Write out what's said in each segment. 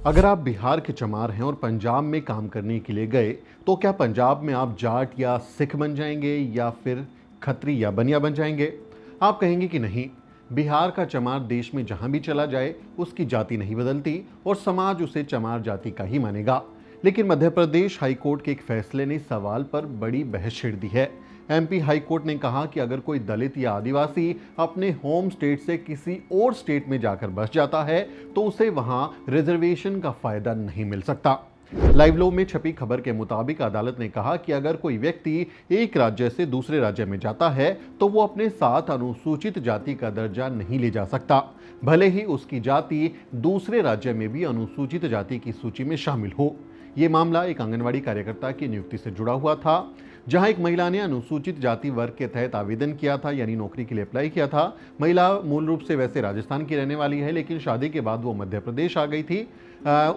अगर आप बिहार के चमार हैं और पंजाब में काम करने के लिए गए तो क्या पंजाब में आप जाट या सिख बन जाएंगे या फिर खत्री या बनिया बन जाएंगे? आप कहेंगे कि नहीं, बिहार का चमार देश में जहां भी चला जाए उसकी जाति नहीं बदलती और समाज उसे चमार जाति का ही मानेगा। लेकिन मध्य प्रदेश हाईकोर्ट के एक फैसले ने सवाल पर बड़ी बहस छेड़ दी है। एमपी हाईकोर्ट ने कहा कि अगर कोई दलित या आदिवासी अपने होम स्टेट से किसी और स्टेट में जाकर बस जाता है तो उसे वहां रिजर्वेशन का फायदा नहीं मिल सकता। लाइव लो में छपी खबर के मुताबिक अदालत ने कहा कि अगर कोई व्यक्ति एक राज्य से दूसरे राज्य में जाता है तो वो अपने साथ अनुसूचित जाति का दर्जा नहीं ले जा सकता, भले ही उसकी जाति दूसरे राज्य में भी अनुसूचित जाति की सूची में शामिल हो। ये मामला एक आंगनवाड़ी कार्यकर्ता की नियुक्ति से जुड़ा हुआ था, जहां एक महिला ने अनुसूचित जाति वर्ग के तहत आवेदन किया था, यानी नौकरी के लिए अप्लाई किया था। महिला मूल रूप से वैसे राजस्थान की रहने वाली है, लेकिन शादी के बाद वो मध्य प्रदेश आ गई थी।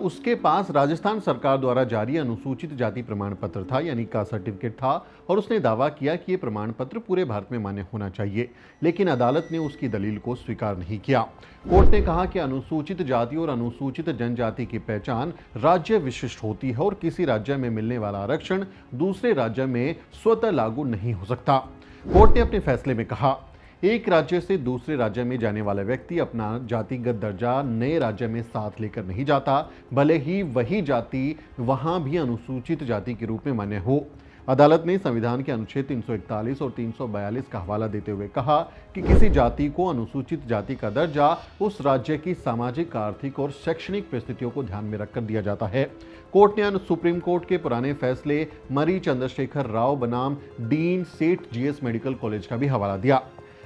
उसके पास राजस्थान सरकार द्वारा जारी अनुसूचित जाति प्रमाण पत्र था, यानी कास्ट सर्टिफिकेट था, और उसने दावा किया कि ये प्रमाण पत्र पूरे भारत में मान्य होना चाहिए। लेकिन अदालत ने उसकी दलील को स्वीकार नहीं किया। कोर्ट ने कहा कि अनुसूचित जाति और अनुसूचित जनजाति की पहचान राज्य विशिष्ट होती है और किसी राज्य में मिलने वाला आरक्षण दूसरे राज्य में स्वतः लागू नहीं हो सकता। कोर्ट ने अपने फैसले में कहा, एक राज्य से दूसरे राज्य में जाने वाला व्यक्ति अपना जातिगत दर्जा नए राज्य में साथ लेकर नहीं जाता, भले ही वही जाति वहां भी अनुसूचित जाति के रूप में मान्य हो। अदालत ने संविधान के अनुच्छेद 341 और 342 का हवाला देते हुए कहा कि किसी जाति को अनुसूचित जाति का दर्जा उस राज्य की सामाजिक, आर्थिक और शैक्षणिक परिस्थितियों को ध्यान में रखकर दिया जाता है। कोर्ट ने सुप्रीम कोर्ट के पुराने फैसले मरी चंद्रशेखर राव बनाम डीन सेठ जीएस मेडिकल कॉलेज का भी हवाला दिया।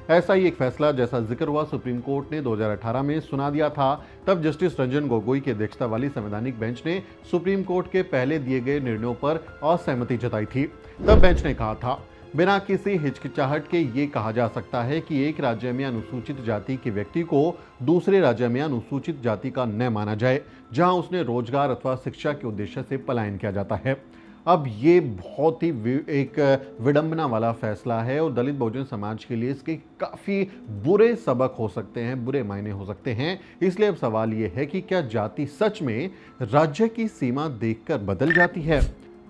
ऐसा ही एक फैसला जैसा जिक्र हुआ सुप्रीम कोर्ट ने 2018 में सुना दिया था। तब जस्टिस रंजन गोगोई की अध्यक्षता वाली संवैधानिक बेंच ने सुप्रीम कोर्ट के पहले दिए गए निर्णयों पर असहमति जताई थी। तब बेंच ने कहा था, बिना किसी हिचकिचाहट के ये कहा जा सकता है कि एक राज्य में अनुसूचित जाति के व्यक्ति को दूसरे राज्य में अनुसूचित जाति का न माना जाए जहां उसने रोजगार अथवा शिक्षा के उद्देश्य से पलायन किया जाता है। अब ये बहुत ही एक विडंबना वाला फैसला है और दलित बहुजन समाज के लिए इसके काफ़ी बुरे सबक हो सकते हैं, बुरे मायने हो सकते हैं। इसलिए अब सवाल ये है कि क्या जाति सच में राज्य की सीमा देखकर बदल जाती है?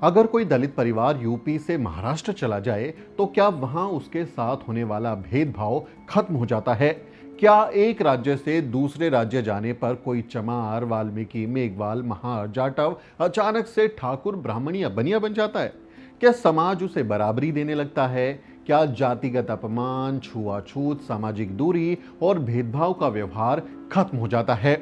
अगर कोई दलित परिवार यूपी से महाराष्ट्र चला जाए तो क्या वहां उसके साथ होने वाला भेदभाव खत्म हो जाता है? क्या एक राज्य से दूसरे राज्य जाने पर कोई चमार, वाल्मीकि, मेघवाल, महार, जाटव अचानक से ठाकुर, ब्राह्मण या बनिया बन जाता है? क्या समाज उसे बराबरी देने लगता है? क्या जातिगत अपमान, छुआछूत, सामाजिक दूरी और भेदभाव का व्यवहार खत्म हो जाता है?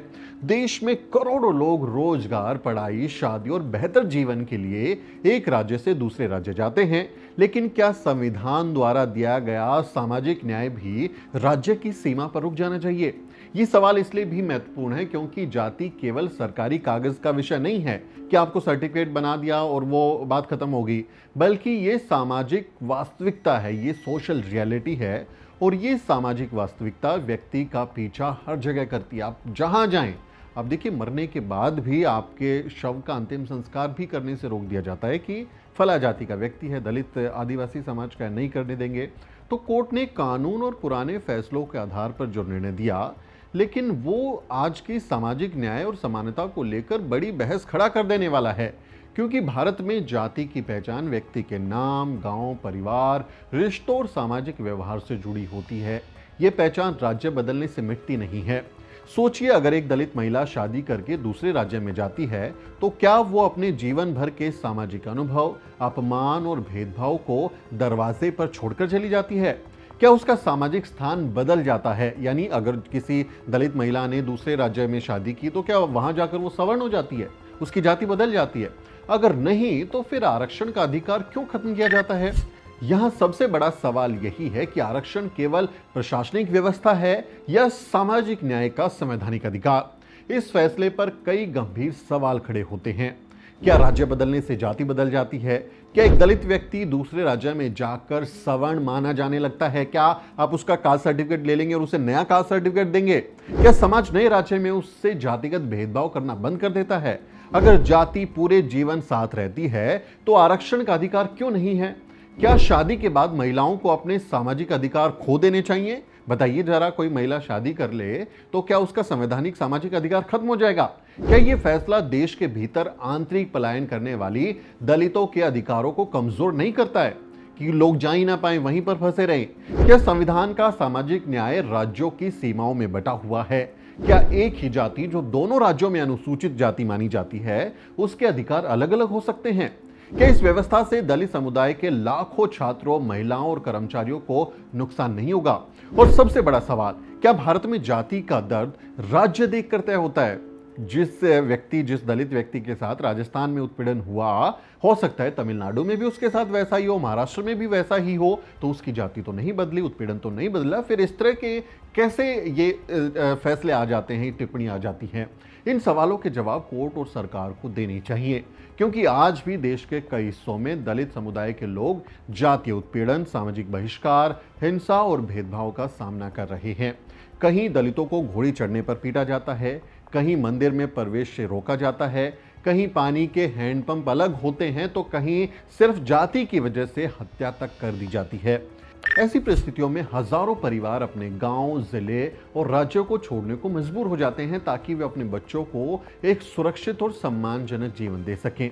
देश में करोड़ों लोग रोजगार, पढ़ाई, शादी और बेहतर जीवन के लिए एक राज्य से दूसरे राज्य जाते हैं, लेकिन क्या संविधान द्वारा दिया गया सामाजिक न्याय भी राज्य की सीमा पर रुक जाना चाहिए? ये सवाल इसलिए भी महत्वपूर्ण है क्योंकि जाति केवल सरकारी कागज का विषय नहीं है कि आपको सर्टिफिकेट बना दिया और वो बात खत्म होगी, बल्कि ये सामाजिक वास्तविकता है, ये सोशल रियलिटी है। और ये सामाजिक वास्तविकता व्यक्ति का पीछा हर जगह करती है, आप जहां जाएं। अब देखिए, मरने के बाद भी आपके शव का अंतिम संस्कार भी करने से रोक दिया जाता है कि फला जाति का व्यक्ति है, दलित आदिवासी समाज का नहीं करने देंगे। तो कोर्ट ने कानून और पुराने फैसलों के आधार पर जो निर्णय दिया, लेकिन वो आज की सामाजिक न्याय और समानता को लेकर बड़ी बहस खड़ा कर देने वाला है, क्योंकि भारत में जाति की पहचान व्यक्ति के नाम, गांव, परिवार, रिश्तों और सामाजिक व्यवहार से जुड़ी होती है। ये पहचान राज्य बदलने से मिटती नहीं है। सोचिए, अगर एक दलित महिला शादी करके दूसरे राज्य में जाती है तो क्या वो अपने जीवन भर के सामाजिक अनुभव, अपमान और भेदभाव को दरवाजे पर छोड़कर चली जाती है? क्या उसका सामाजिक स्थान बदल जाता है? यानी अगर किसी दलित महिला ने दूसरे राज्य में शादी की तो क्या वहां जाकर वो सवर्ण हो जाती है, उसकी जाति बदल जाती है? अगर नहीं, तो फिर आरक्षण का अधिकार क्यों खत्म किया जाता है? यहां सबसे बड़ा सवाल यही है कि आरक्षण केवल प्रशासनिक व्यवस्था है या सामाजिक न्याय का संवैधानिक अधिकार? इस फैसले पर कई गंभीर सवाल खड़े होते हैं। क्या राज्य बदलने से जाति बदल जाती है? क्या एक दलित व्यक्ति दूसरे राज्य में जाकर सवर्ण माना जाने लगता है? क्या आप उसका कास्ट सर्टिफिकेट ले लेंगे और उसे नया कास्ट सर्टिफिकेट देंगे? क्या समाज नए राज्य में उससे जातिगत भेदभाव करना बंद कर देता है? अगर जाति पूरे जीवन साथ रहती है तो आरक्षण का अधिकार क्यों नहीं है? क्या शादी के बाद महिलाओं को अपने सामाजिक अधिकार खो देने चाहिए, बताइए जरा, कोई महिला शादी कर ले तो क्या उसका संवैधानिक सामाजिक अधिकार खत्म हो जाएगा? क्या ये फैसला देश के भीतर आंतरिक पलायन करने वाली दलितों के अधिकारों को कमजोर नहीं करता है कि लोग जा ही ना पाए, वहीं पर फंसे रहे? क्या संविधान का सामाजिक न्याय राज्यों की सीमाओं में बटा हुआ है? क्या एक ही जाति जो दोनों राज्यों में अनुसूचित जाति मानी जाती है, उसके अधिकार अलग अलग हो सकते हैं? क्या इस व्यवस्था से दलित समुदाय के लाखों छात्रों, महिलाओं और कर्मचारियों को नुकसान नहीं होगा? और सबसे बड़ा सवाल, क्या भारत में जाति का दर्द राज्य देखकर तय होता है? जिस दलित व्यक्ति के साथ राजस्थान में उत्पीड़न हुआ, हो सकता है तमिलनाडु में भी उसके साथ वैसा ही हो, महाराष्ट्र में भी वैसा ही हो, तो उसकी जाति तो नहीं बदली, उत्पीड़न तो नहीं बदला। फिर इस तरह के कैसे ये फैसले आ जाते हैं, टिप्पणी आ जाती हैं? इन सवालों के जवाब कोर्ट और सरकार को देने चाहिए, क्योंकि आज भी देश के कई हिस्सों में दलित समुदाय के लोग जातीय उत्पीड़न, सामाजिक बहिष्कार, हिंसा और भेदभाव का सामना कर रहे हैं। कहीं दलितों को घोड़ी चढ़ने पर पीटा जाता है, कहीं मंदिर में प्रवेश से रोका जाता है, कहीं पानी के हैंडपंप अलग होते हैं, तो कहीं सिर्फ जाति की वजह से हत्या तक कर दी जाती है। ऐसी परिस्थितियों में हजारों परिवार अपने गांव, जिले और राज्यों को छोड़ने को मजबूर हो जाते हैं ताकि वे अपने बच्चों को एक सुरक्षित और सम्मानजनक जीवन दे सकें।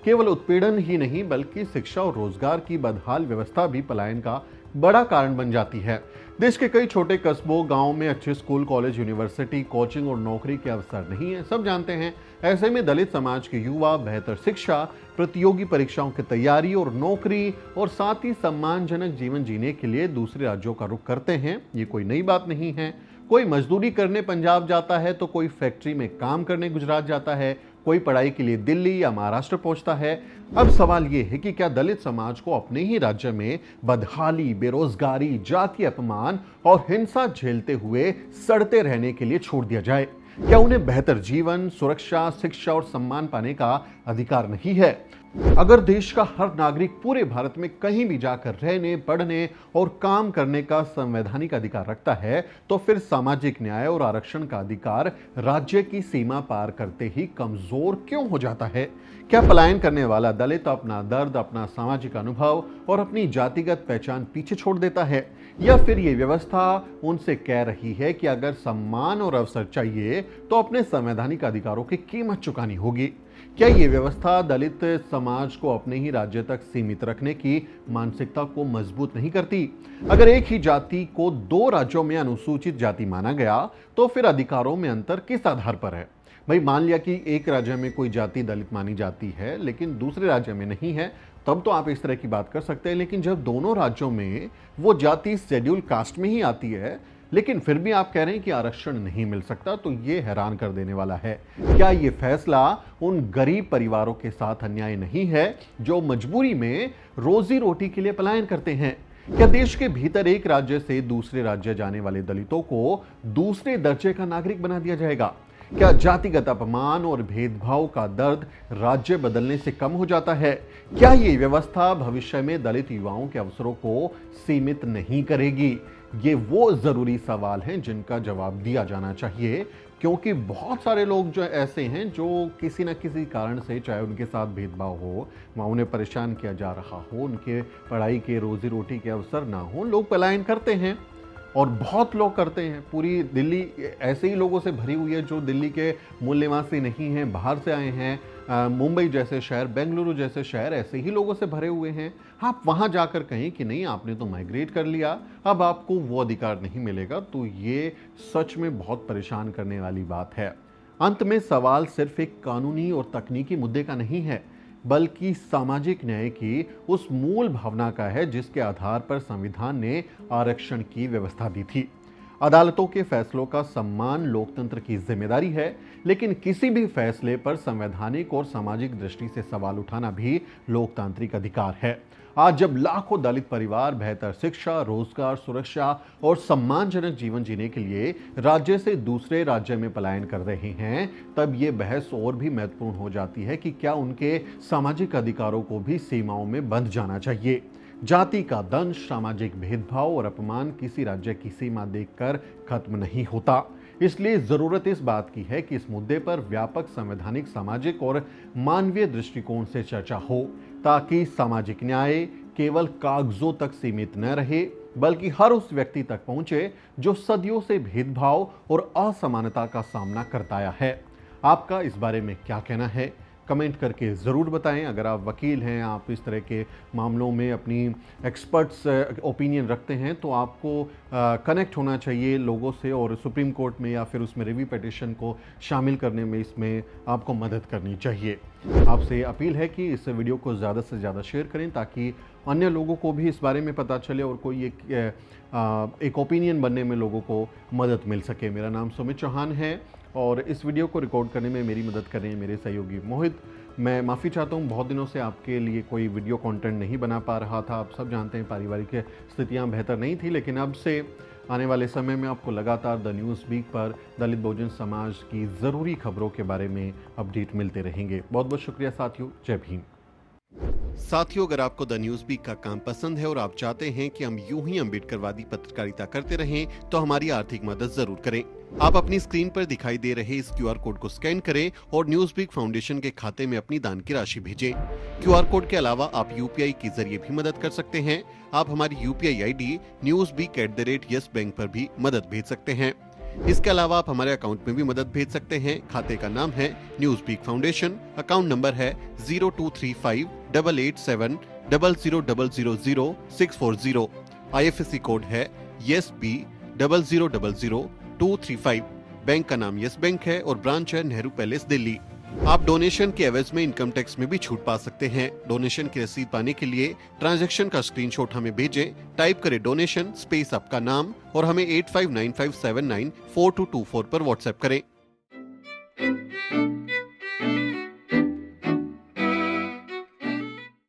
केवल उत्पीड़न ही नहीं, बल्कि शिक्षा और रोजगार की बदहाल व्यवस्था भी पलायन का बड़ा कारण बन जाती है। देश के कई छोटे कस्बों, गांव में अच्छे स्कूल, कॉलेज, यूनिवर्सिटी, कोचिंग और नौकरी के अवसर नहीं है, सब जानते हैं। ऐसे में दलित समाज के युवा बेहतर शिक्षा, प्रतियोगी परीक्षाओं की तैयारी और नौकरी और साथ ही सम्मानजनक जीवन जीने के लिए दूसरे राज्यों का रुख करते हैं। ये कोई नई बात नहीं है। कोई मजदूरी करने पंजाब जाता है, तो कोई फैक्ट्री में काम करने गुजरात जाता है, कोई पढ़ाई के लिए दिल्ली या महाराष्ट्र पहुंचता है। अब सवाल यह है कि क्या दलित समाज को अपने ही राज्य में बदहाली, बेरोजगारी, जातीय अपमान और हिंसा झेलते हुए सड़ते रहने के लिए छोड़ दिया जाए? क्या उन्हें बेहतर जीवन, सुरक्षा, शिक्षा और सम्मान पाने का अधिकार नहीं है? अगर देश का हर नागरिक पूरे भारत में कहीं भी जाकर रहने, पढ़ने और काम करने का संवैधानिक अधिकार रखता है, तो फिर सामाजिक न्याय और आरक्षण का अधिकार राज्य की सीमा पार करते ही कमजोर क्यों हो जाता है? क्या पलायन करने वाला दलित अपना दर्द, अपना सामाजिक अनुभव और अपनी जातिगत पहचान पीछे छोड़ देता है, या फिर ये व्यवस्था उनसे कह रही है कि अगर सम्मान और अवसर चाहिए तो अपने संवैधानिक अधिकारों की कीमत चुकानी होगी? क्या ये व्यवस्था दलित समाज को अपने ही राज्य तक सीमित रखने की मानसिकता को मजबूत नहीं करती? अगर एक ही जाति को दो राज्यों में अनुसूचित जाति माना गया, तो फिर अधिकारों में अंतर किस आधार पर है? भाई, मान लिया कि एक राज्य में कोई जाति दलित मानी जाती है लेकिन दूसरे राज्य में नहीं है, तब तो आप इस तरह की बात कर सकते हैं। लेकिन जब दोनों राज्यों में वो जाति शेड्यूल कास्ट में ही आती है, लेकिन फिर भी आप कह रहे हैं कि आरक्षण नहीं मिल सकता, तो ये हैरान कर देने वाला है। क्या ये फैसला उन गरीब परिवारों के साथ अन्याय नहीं है जो मजबूरी में रोजी रोटी के लिए पलायन करते हैं? क्या देश के भीतर एक राज्य से दूसरे राज्य जाने वाले दलितों को दूसरे दर्जे का नागरिक बना दिया जाएगा? क्या जातिगत अपमान और भेदभाव का दर्द राज्य बदलने से कम हो जाता है? क्या ये व्यवस्था भविष्य में दलित युवाओं के अवसरों को सीमित नहीं करेगी? ये वो जरूरी सवाल हैं जिनका जवाब दिया जाना चाहिए, क्योंकि बहुत सारे लोग जो ऐसे हैं जो किसी न किसी कारण से, चाहे उनके साथ भेदभाव हो, वहाँ उन्हें परेशान किया जा रहा हो, उनके पढ़ाई के, रोजी रोटी के अवसर ना हो, लोग पलायन करते हैं। और बहुत लोग करते हैं। पूरी दिल्ली ऐसे ही लोगों से भरी हुई है जो दिल्ली के मूल निवासी नहीं हैं, बाहर से आए हैं। मुंबई जैसे शहर, बेंगलुरु जैसे शहर ऐसे ही लोगों से भरे हुए हैं। आप वहाँ जाकर कहें कि नहीं, आपने तो माइग्रेट कर लिया, अब आपको वो अधिकार नहीं मिलेगा, तो ये सच में बहुत परेशान करने वाली बात है। अंत में सवाल सिर्फ एक कानूनी और तकनीकी मुद्दे का नहीं है, बल्कि सामाजिक न्याय की उस मूल भावना का है जिसके आधार पर संविधान ने आरक्षण की व्यवस्था दी थी। अदालतों के फैसलों का सम्मान लोकतंत्र की जिम्मेदारी है, लेकिन किसी भी फैसले पर संवैधानिक और सामाजिक दृष्टि से सवाल उठाना भी लोकतांत्रिक अधिकार है। आज जब लाखों दलित परिवार बेहतर शिक्षा, रोजगार, सुरक्षा और सम्मानजनक जीवन जीने के लिए राज्य से दूसरे राज्य में पलायन कर रहे हैं, तब ये बहस और भी महत्वपूर्ण हो जाती है कि क्या उनके सामाजिक अधिकारों को भी सीमाओं में बंध जाना चाहिए। जाति का दंश, सामाजिक भेदभाव और अपमान किसी राज्य की सीमा देखकर खत्म नहीं होता। इसलिए जरूरत इस बात की है कि इस मुद्दे पर व्यापक संवैधानिक, सामाजिक और मानवीय दृष्टिकोण से चर्चा हो, ताकि सामाजिक न्याय केवल कागजों तक सीमित न रहे, बल्कि हर उस व्यक्ति तक पहुंचे जो सदियों से भेदभाव और असमानता का सामना करता आया है। आपका इस बारे में क्या कहना है? कमेंट करके ज़रूर बताएं। अगर आप वकील हैं, आप इस तरह के मामलों में अपनी एक्सपर्ट्स ओपिनियन रखते हैं, तो आपको कनेक्ट होना चाहिए लोगों से और सुप्रीम कोर्ट में या फिर उसमें रिव्यू पिटीशन को शामिल करने में इसमें आपको मदद करनी चाहिए। आपसे अपील है कि इस वीडियो को ज़्यादा से ज़्यादा शेयर करें ताकि अन्य लोगों को भी इस बारे में पता चले और कोई एक ओपिनियन बनने में लोगों को मदद मिल सके। मेरा नाम सुमित चौहान है और इस वीडियो को रिकॉर्ड करने में मेरी मदद कर रहे हैं मेरे सहयोगी मोहित। मैं माफ़ी चाहता हूँ, बहुत दिनों से आपके लिए कोई वीडियो कंटेंट नहीं बना पा रहा था। आप सब जानते हैं पारिवारिक स्थितियाँ बेहतर नहीं थी, लेकिन अब से आने वाले समय में आपको लगातार द न्यूज़ वीक पर दलित बहुजन समाज की ज़रूरी खबरों के बारे में अपडेट मिलते रहेंगे। बहुत बहुत शुक्रिया साथियों। जय भीम। साथियों, अगर आपको द न्यूज़ वीक का काम पसंद है और आप चाहते हैं कि हम यूं ही अम्बेडकरवादी पत्रकारिता करते रहें, तो हमारी आर्थिक मदद जरूर करें। आप अपनी स्क्रीन पर दिखाई दे रहे इस QR कोड को स्कैन करें और न्यूज़ वीक फाउंडेशन के खाते में अपनी दान की राशि भेजें। QR कोड के अलावा आप UPI के जरिए भी मदद कर सकते हैं। आप हमारी UPI ID newsweek@YesBank पर भी मदद भेज सकते हैं। इसके अलावा आप हमारे अकाउंट में भी मदद भेज सकते हैं। खाते का नाम है news week foundation, account number है 02358800000640। IFSC कोड है YesB000235। बैंक का नाम यस बैंक है और ब्रांच है नेहरू पैलेस दिल्ली। आप डोनेशन के एवज में इनकम टैक्स में भी छूट पा सकते हैं। डोनेशन की रसीद पाने के लिए ट्रांजैक्शन का स्क्रीनशॉट हमें भेजें। टाइप करें डोनेशन स्पेस आपका नाम और हमें 8595794224 पर व्हाट्सएप करें।